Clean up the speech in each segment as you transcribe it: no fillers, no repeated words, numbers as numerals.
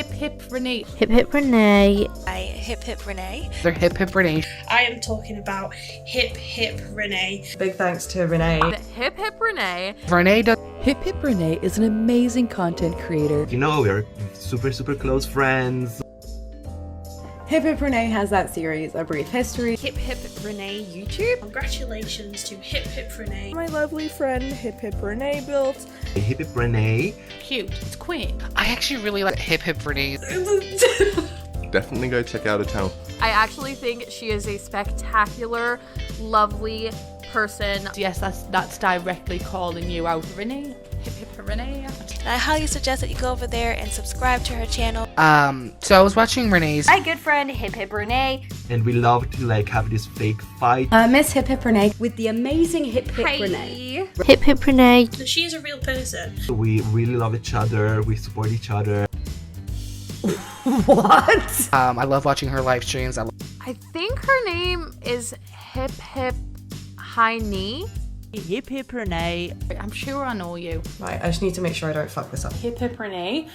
hiphiprenee. Hiphiprenee. Hi, hiphiprenee. They're hiphiprenee. I am talking about hiphiprenee. Big thanks to Renee. The hiphiprenee. Renee does. hiphiprenee is an amazing content creator. You know, we're super close friends. hiphiprenee has that series, A Brief History. Hiphiprenee YouTube. Congratulations to hiphiprenee. My lovely friend hiphiprenee built. hiphiprenee. Cute. It's quaint. I actually really like hiphiprenee. Definitely go check out her channel. I actually think she is a spectacular, lovely person. Yes, that's directly calling you out, Renee. Hiphiprenee. I highly suggest that you go over there and subscribe to her channel. So I was watching Renee's. My good friend hiphiprenee. And we love to like have this fake fight. Miss hiphiprenee. With the amazing hiphiprenee. Hiphiprenee. She is a real person. We really love each other. We support each other. What? I love watching her live streams. I think her name is hiphiprenee. Hiphiprenee. I'm sure I know you. Right, I just need to make sure I don't fuck this up. Hiphiprenee,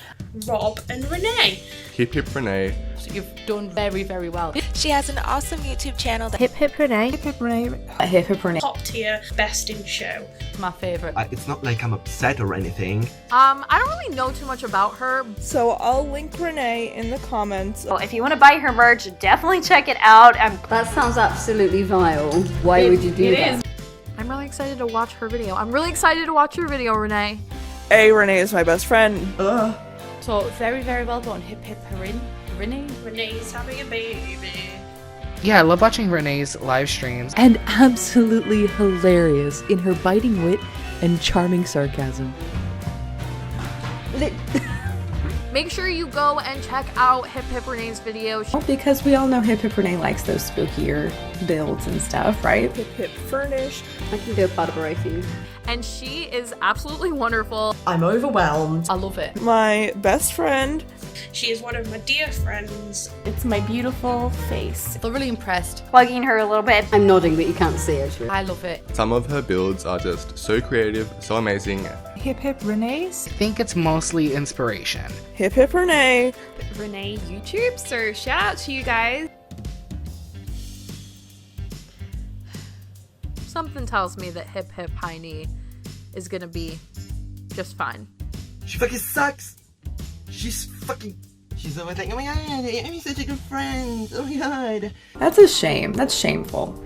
Rob and Renee. hiphiprenee. So you've done very well. She has an awesome YouTube channel that Hiphiprenee. Hiphiprenee. Top tier, best in show. My favorite. It's not like I'm upset or anything. I don't really know too much about her. So I'll link Renee in the comments. Well, if you want to buy her merch, definitely check it out. That sounds absolutely vile. Why would you do that? I'm really excited to watch her video. I'm really excited to watch your video, Renee. Renee is my best friend. So very well done. Hiphiprenee. Renee's having a baby. Yeah, I love watching Renee's live streams. And absolutely hilarious in her biting wit and charming sarcasm. Make sure you go and check out Hiphiprenee's video. Because we all know hiphiprenee likes those spookier builds and stuff, right? Hip furnish. I can do a part of racing. And she is absolutely wonderful. I'm overwhelmed. I love it. My best friend. She is one of my dear friends. It's my beautiful face. Thoroughly impressed. Plugging her a little bit. I'm nodding, but you can't see it. I love it. Some of her builds are just so creative, so amazing. Hiphiprenee. I think it's mostly inspiration. Hiphiprenee. Renee YouTube, so shout out to you guys. Something tells me that hiphiprenee is gonna be just fine. She fucking sucks. She's always like, oh my god, I'm such a good friend. Oh my god. That's a shame. That's shameful.